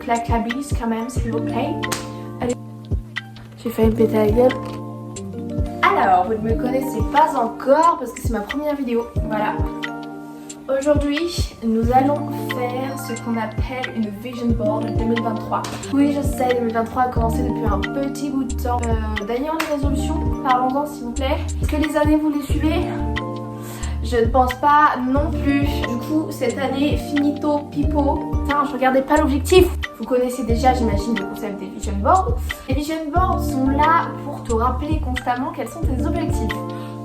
claque la bise quand même, s'il vous plaît. Allez. J'ai failli me péter la gueule. Alors, vous ne me connaissez pas encore parce que c'est ma première vidéo. Voilà. Aujourd'hui, nous allons faire ce qu'on appelle une vision board 2023. Oui, je sais, 2023 a commencé depuis un petit bout de temps. D'ailleurs, les résolutions, parlons-en s'il vous plaît. Est-ce que les années, vous les suivez? Je ne pense pas non plus. Du coup, cette année, finito, pipo. Putain, je regardais pas l'objectif. Vous connaissez déjà, j'imagine, le concept des vision boards. Les vision boards sont là pour te rappeler constamment quels sont tes objectifs.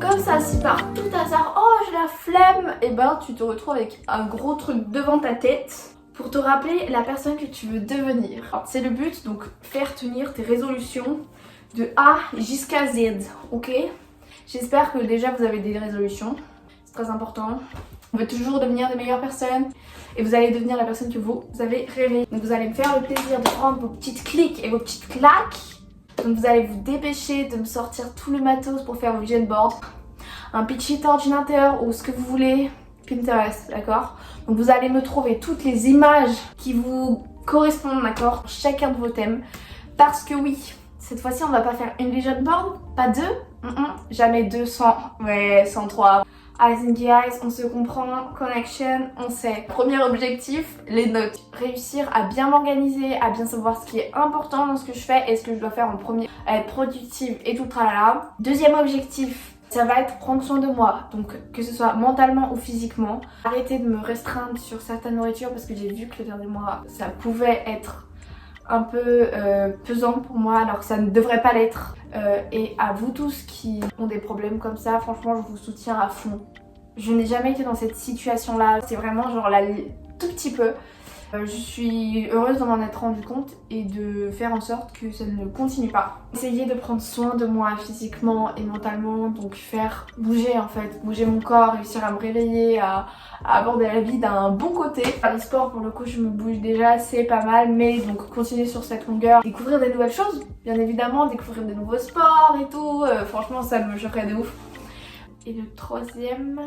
Comme ça, si par tout hasard, oh j'ai la flemme, et ben tu te retrouves avec un gros truc devant ta tête pour te rappeler la personne que tu veux devenir. C'est le but, donc faire tenir tes résolutions de A jusqu'à Z, ok? J'espère que déjà vous avez des résolutions, c'est très important. On veut toujours devenir des meilleures personnes et vous allez devenir la personne que vous avez rêvé. Donc vous allez me faire le plaisir de prendre vos petites clics et vos petites claques. Donc vous allez vous dépêcher de me sortir tout le matos pour faire vos vision boards. Un petit ordinateur ou ce que vous voulez, Pinterest, d'accord? Donc vous allez me trouver toutes les images qui vous correspondent, d'accord? Chacun de vos thèmes. Parce que oui, cette fois-ci on va pas faire une vision board, pas deux, jamais 200, ouais 103. Eyes in the eyes, on se comprend, connection, on sait. Premier objectif, les notes. Réussir à bien m'organiser, à bien savoir ce qui est important dans ce que je fais et ce que je dois faire en premier, à être productive et tout tralala. Deuxième objectif, ça va être prendre soin de moi, donc que ce soit mentalement ou physiquement. Arrêter de me restreindre sur certaines nourritures parce que j'ai vu que le dernier mois, ça pouvait être un peu pesant pour moi alors que ça ne devrait pas l'être. Et à vous tous qui ont des problèmes comme ça, franchement je vous soutiens à fond. Je n'ai jamais été dans cette situation là, c'est vraiment genre là tout petit peu. Je suis heureuse de m'en être rendu compte et de faire en sorte que ça ne continue pas. Essayer de prendre soin de moi physiquement et mentalement, donc faire bouger en fait, bouger mon corps, réussir à me réveiller, à aborder la vie d'un bon côté. Le sport pour le coup je me bouge déjà, c'est pas mal, mais donc continuer sur cette longueur, découvrir des nouvelles choses, bien évidemment, découvrir des nouveaux sports et tout, franchement ça me choquerait de ouf. Et le troisième...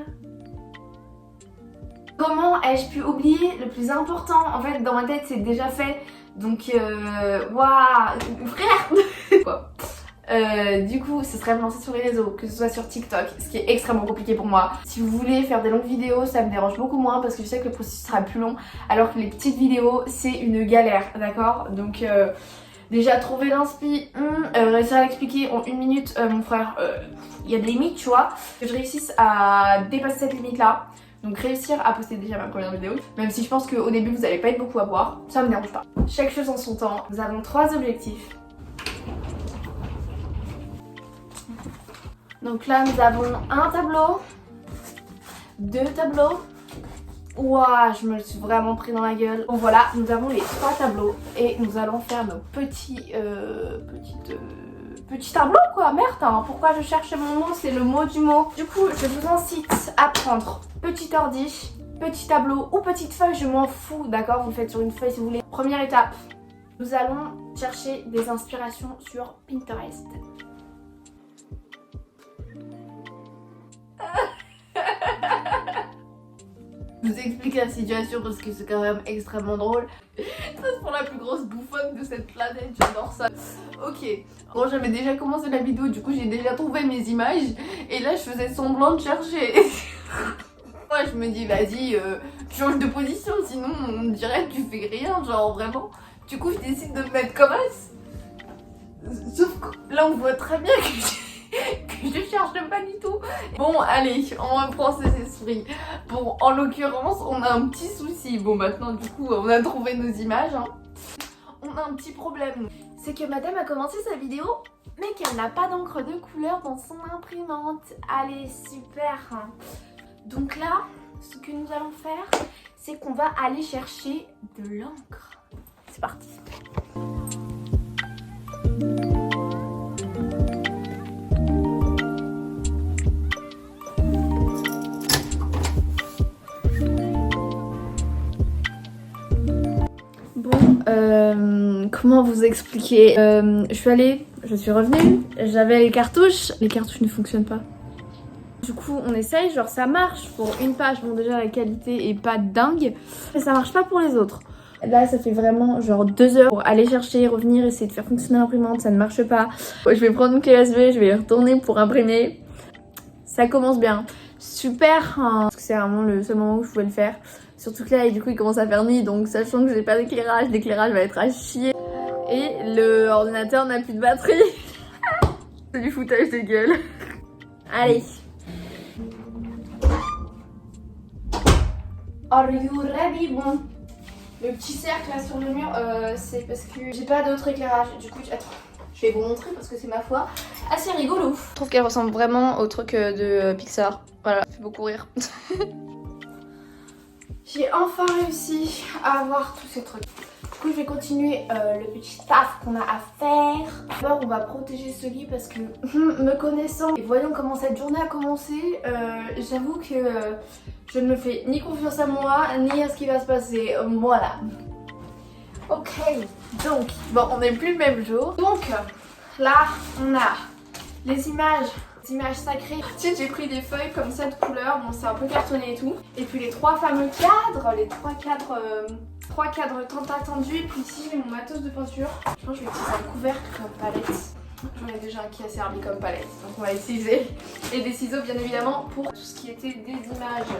Comment ai-je pu oublier le plus important? En fait, dans ma tête, c'est déjà fait. Donc, waouh, frère. Quoi. Du coup, ce serait me lancer sur les réseaux, que ce soit sur TikTok, ce qui est extrêmement compliqué pour moi. Si vous voulez faire des longues vidéos, ça me dérange beaucoup moins parce que je sais que le processus sera plus long, alors que les petites vidéos, c'est une galère, d'accord? Donc, déjà trouver l'inspi, réussir à l'expliquer en 1 minute, mon frère, il y a des limites, tu vois. Que je réussisse à dépasser cette limite-là. Donc réussir à poster déjà ma première vidéo, même si je pense qu'au début vous n'allez pas être beaucoup à voir, ça me dérange pas. Chaque chose en son temps. Nous avons 3 objectifs. Donc là nous avons un tableau, 2 tableaux. Ouah, je me le suis vraiment pris dans la gueule. Donc voilà, nous avons les 3 tableaux et nous allons faire nos petits tableaux quoi, merde hein. Pourquoi je cherche mon nom, c'est le mot du mot. Du coup, je vous incite à prendre petit ordi, petit tableau ou petite feuille, je m'en fous, d'accord? Vous le faites sur une feuille si vous voulez. Première étape, nous allons chercher des inspirations sur Pinterest. Je vous explique la situation parce que c'est quand même extrêmement drôle. Ça c'est pour la plus grosse bouffonne de cette planète, j'adore ça. Ok, bon j'avais déjà commencé la vidéo, du coup j'ai déjà trouvé mes images et là je faisais semblant de chercher. Moi je me dis vas-y, change de position sinon on dirait que tu fais rien, genre vraiment. Du coup je décide de me mettre comme ça. Sauf que là on voit très bien que je cherche pas du tout. Bon allez, on reprend ses esprits. Bon en l'occurrence on a un petit souci. Bon maintenant du coup on a trouvé nos images hein. On a un petit problème. C'est que madame a commencé sa vidéo mais qu'elle n'a pas d'encre de couleur dans son imprimante. Allez super hein. Donc là ce que nous allons faire c'est qu'on va aller chercher de l'encre. C'est parti. Comment vous expliquer je suis revenue, j'avais les cartouches ne fonctionnent pas. Du coup on essaye, genre ça marche pour une page, bon déjà la qualité est pas dingue, mais ça marche pas pour les autres. Là ça fait vraiment genre 2 heures pour aller chercher, revenir, essayer de faire fonctionner l'imprimante, ça ne marche pas. Je vais prendre une clé USB, je vais y retourner pour imprimer. Ça commence bien. Super hein, parce que c'est vraiment le seul moment où je pouvais le faire. Surtout que là du coup il commence à faire nuit, donc sachant que j'ai pas d'éclairage, l'éclairage va être à chier. Et le ordinateur n'a plus de batterie. C'est du foutage de gueule. Allez. Are you ready? Bon. Le petit cercle là sur le mur, c'est parce que j'ai pas d'autre éclairage. Du coup, attends, je vais vous montrer parce que c'est ma foi assez rigolo. Je trouve qu'elle ressemble vraiment au truc de Pixar. Voilà, ça fait beaucoup rire. J'ai enfin réussi à avoir tous ces trucs. Du coup, je vais continuer le petit taf qu'on a à faire. D'abord, on va protéger ce lit parce que, me connaissant et voyant comment cette journée a commencé, j'avoue que je ne me fais ni confiance à moi, ni à ce qui va se passer. Voilà. Ok, donc, bon, on n'est plus le même jour. Donc, là, on a les images sacrées. Ensuite, j'ai pris des feuilles comme ça de couleur. Bon, c'est un peu cartonné et tout. Et puis les 3 fameux cadres, les 3 cadres tant attendus. Et puis ici, j'ai mon matos de peinture. Je pense que je vais utiliser un couvercle comme palette. J'en ai déjà un qui a servi comme palette, donc on va utiliser. Et des ciseaux bien évidemment pour tout ce qui était des images.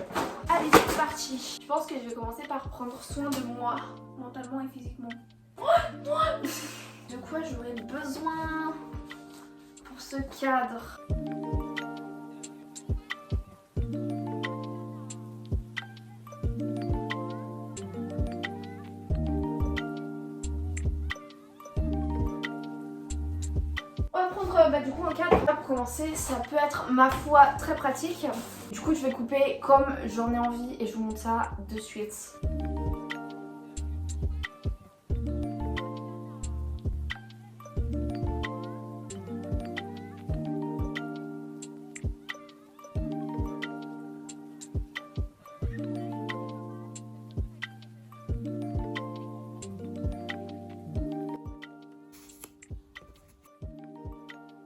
Allez, c'est parti. Je pense que je vais commencer par prendre soin de moi, mentalement et physiquement. De quoi j'aurais besoin pour ce cadre? Du coup un cadre pour commencer, ça peut être ma foi très pratique. Du coup je vais couper comme j'en ai envie et je vous montre ça de suite.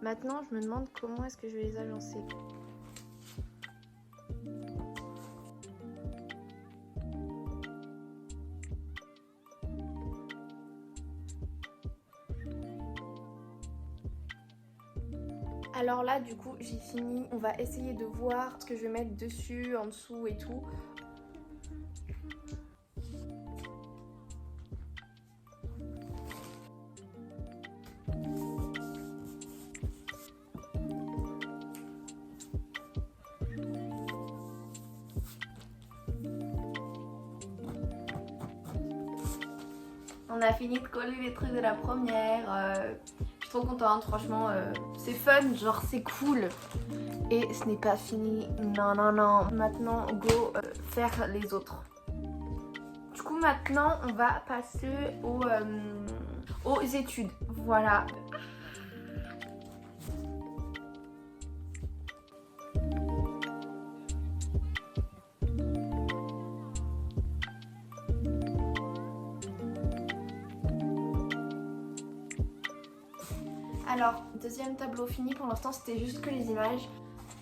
Maintenant, je me demande comment est-ce que je vais les agencer. Alors là, du coup, j'ai fini. On va essayer de voir ce que je vais mettre dessus, en dessous et tout. On a fini de coller les trucs de la première. Je suis trop contente, franchement. C'est fun, genre c'est cool. Et ce n'est pas fini. Non, non, non. Maintenant, go faire les autres. Du coup, maintenant, on va passer aux études. Voilà. Alors, deuxième tableau fini, pour l'instant c'était juste que les images.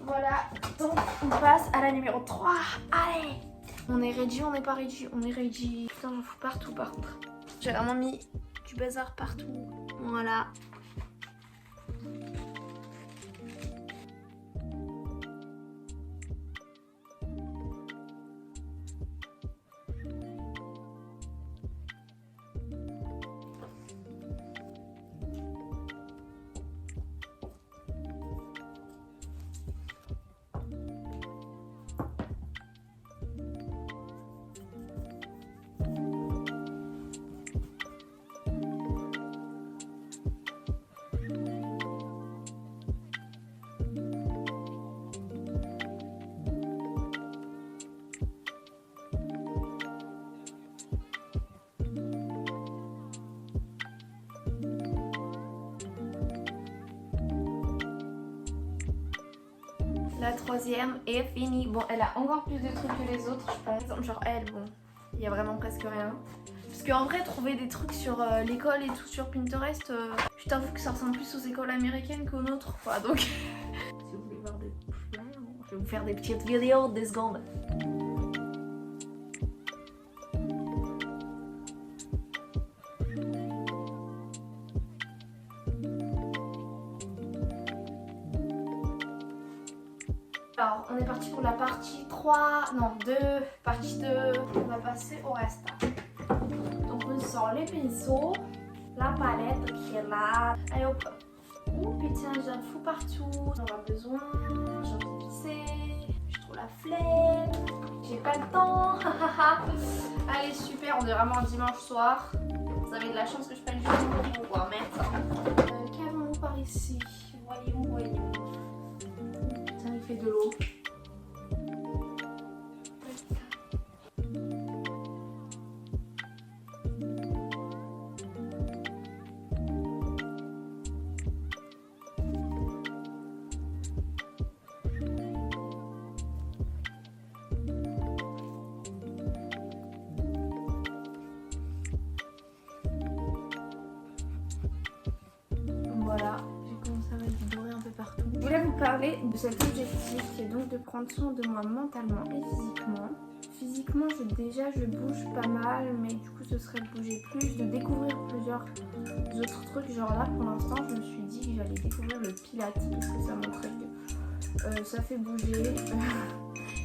Voilà, donc on passe à la numéro 3. Allez! On est ready, on n'est pas ready, on est ready. Putain, j'en fous partout par contre. J'ai vraiment mis du bazar partout. Voilà. La troisième est finie. Bon, elle a encore plus de trucs que les autres, je pense. Genre elle, bon, il y a vraiment presque rien. Parce qu'en vrai, trouver des trucs sur l'école et tout sur Pinterest, je t'avoue que ça ressemble plus aux écoles américaines qu'aux nôtres. Quoi, donc, si vous voulez voir des... Je vais vous faire des petites vidéos de 2 secondes. on est parti pour la partie 3, non 2, partie 2. On va passer au reste. Donc on sort les pinceaux, la palette qui est là. Allez hop. Oh putain, j'ai un fou partout. J'en ai besoin, j'ai envie de pisser, j'ai trop la flemme, j'ai pas le temps. Allez super, on est vraiment un dimanche soir. Vous avez de la chance que je prenne le jour pour pouvoir mettre. Qu'avons-nous par ici? Voyons. Putain, il fait de l'eau. Voilà, j'ai commencé à mettre du doré un peu partout. Je voulais vous parler de cet objectif qui est donc de prendre soin de moi mentalement et physiquement. Physiquement, je bouge pas mal, mais du coup ce serait de bouger plus, de découvrir plusieurs autres trucs. Genre là pour l'instant je me suis dit que j'allais découvrir le pilates parce que ça montrait que ça fait bouger.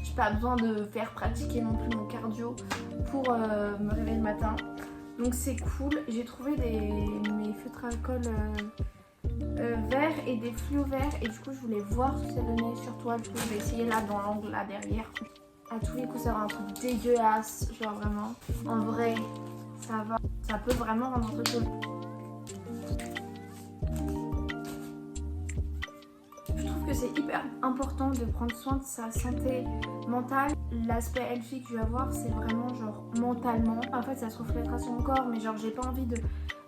J'ai pas besoin de faire pratiquer non plus mon cardio pour me réveiller le matin. Donc c'est cool. J'ai trouvé mes feutres à alcool verts et des fluos verts et du coup je voulais voir ce que ça donnait sur toi. Du coup je vais essayer là dans l'angle là derrière. À tous les coups ça va un truc dégueulasse, genre vraiment. En vrai ça va, ça peut vraiment rendre un truc cool. Je trouve que c'est hyper important de prendre soin de sa santé mentale. L'aspect healthy que je vais avoir c'est vraiment genre mentalement. En fait ça se reflètera sur mon corps mais genre j'ai pas envie de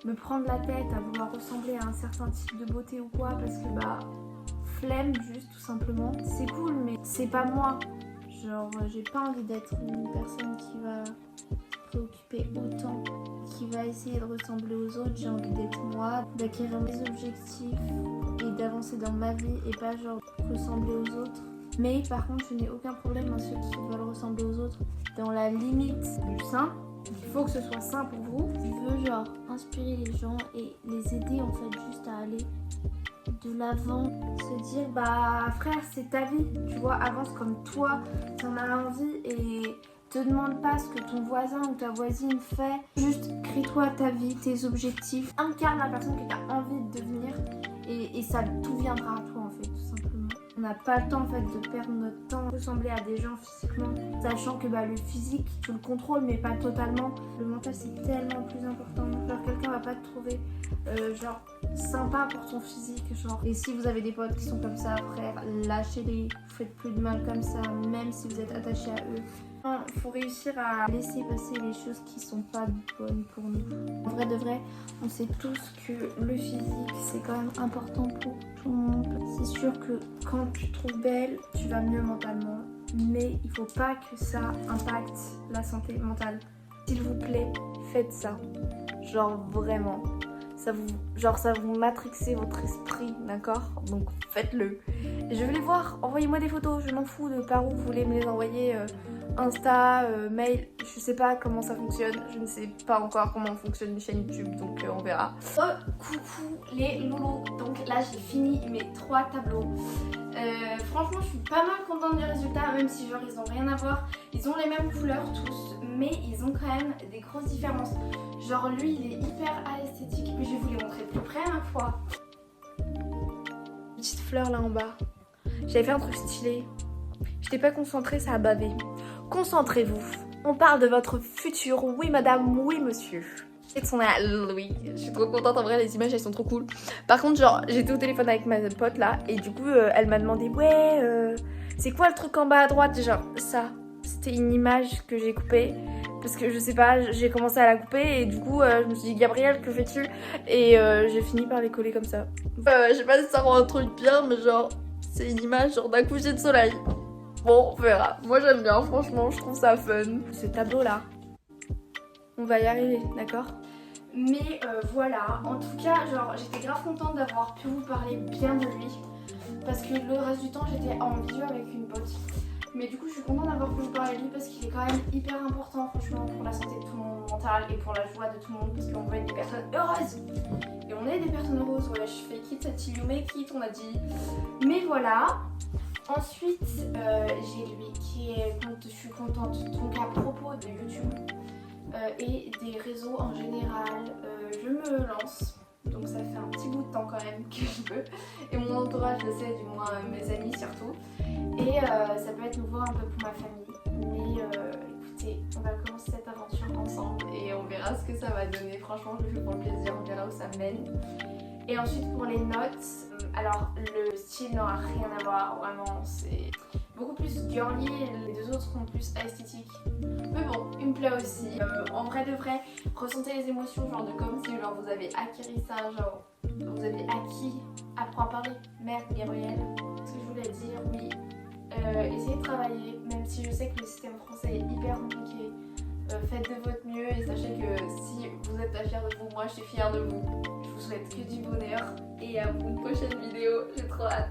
me prendre la tête à vouloir ressembler à un certain type de beauté ou quoi parce que bah flemme juste tout simplement. C'est cool mais c'est pas moi. Genre j'ai pas envie d'être une personne qui va se préoccuper autant, qui va essayer de ressembler aux autres. J'ai envie d'être moi, d'acquérir mes objectifs et d'avancer dans ma vie et pas genre ressembler aux autres. Mais par contre je n'ai aucun problème à ceux qui veulent ressembler aux autres dans la limite du sain. Il faut que ce soit sain pour vous. Je veux genre inspirer les gens et les aider en fait juste à aller de l'avant. Se dire bah frère c'est ta vie, tu vois, avance comme toi t'en as envie et te demande pas ce que ton voisin ou ta voisine fait. Juste crée-toi ta vie, tes objectifs, incarne la personne que tu as envie de devenir et ça tout viendra à toi en fait tout simplement. On n'a pas le temps en fait de perdre notre temps, ressembler à des gens physiquement, sachant que bah, le physique tu le contrôles mais pas totalement. Le mental c'est tellement plus important. Genre quelqu'un va pas te trouver genre sympa pour ton physique genre. Et si vous avez des potes qui sont comme ça, frère, lâchez-les, vous faites plus de mal comme ça, même si vous êtes attaché à eux. Il faut réussir à laisser passer les choses qui sont pas bonnes pour nous. En vrai de vrai, on sait tous que le physique c'est quand même important pour tout le monde. C'est sûr que quand tu te trouves belle, tu vas mieux mentalement, mais il faut pas que ça impacte la santé mentale. S'il vous plaît, faites ça. Genre vraiment. Ça vous matrixez votre esprit, d'accord? Donc faites-le. Je vais les voir, envoyez-moi des photos, je m'en fous de par où vous voulez me les envoyer, Insta, mail, je sais pas comment ça fonctionne, je ne sais pas encore comment fonctionne une chaîne YouTube, donc on verra. Coucou les loulous, donc là j'ai fini mes 3 tableaux. Franchement je suis pas mal contente du résultat, même si genre ils ont rien à voir. Ils ont les mêmes couleurs tous, mais ils ont quand même des grosses différences. Genre lui il est hyper à l'esthétique, mais je vais vous les montrer de plus près à ma fois. Petite fleur là en bas. J'avais fait un truc stylé. J'étais pas concentrée, ça a bavé. Concentrez-vous. On parle de votre futur. Oui madame, oui monsieur. Et son oui, je suis trop contente en vrai, les images elles sont trop cool. Par contre genre j'étais au téléphone avec ma pote là et du coup elle m'a demandé ouais c'est quoi le truc en bas à droite, genre ça. C'était une image que j'ai coupée parce que je sais pas, j'ai commencé à la couper et du coup je me suis dit Gabrielle que fais-tu? Et j'ai fini par les coller comme ça. Je sais pas si ça rend un truc bien mais genre c'est une image genre d'un coucher de soleil. Bon on verra, moi j'aime bien franchement, je trouve ça fun. Ce tableau là, on va y arriver, d'accord? Mais voilà, en tout cas genre j'étais grave contente d'avoir pu vous parler bien de lui parce que le reste du temps j'étais en vidéo avec une pote. Mais du coup je suis contente d'avoir pu vous parler de lui parce qu'il est quand même hyper important franchement pour la santé de tout le monde mental et pour la joie de tout le monde parce qu'on veut être des personnes heureuses. Et on est des personnes heureuses, ouais, je fais quitte cette you make it on a dit. Mais voilà, Ensuite, j'ai lui qui est, je suis contente, donc à propos de YouTube et des réseaux en général, je me lance. Donc ça fait un petit bout de temps quand même que je veux. Et mon entourage le sait, du moins mes amis surtout. Et ça peut être nouveau un peu pour ma famille. Mais écoutez, on va commencer cette aventure ensemble et on verra ce que ça va donner. Franchement, je le fais pour le plaisir, on verra où ça mène. Et ensuite pour les notes, alors le style n'aura rien à voir, vraiment, c'est beaucoup plus girly, les deux autres sont plus esthétiques. Mais bon, il me plaît aussi. En vrai de vrai, ressentez les émotions, genre de comme si genre, vous avez acquis ça, genre vous avez acquis, apprendre à parler. Merde, Gabriel, ce que je voulais dire, oui. Essayez de travailler, même si je sais que le système français est hyper compliqué. Faites de votre mieux et sachez que si vous êtes pas fiers de vous, moi je suis fière de vous. Je vous souhaite que du bonheur et à une prochaine vidéo, j'ai trop hâte.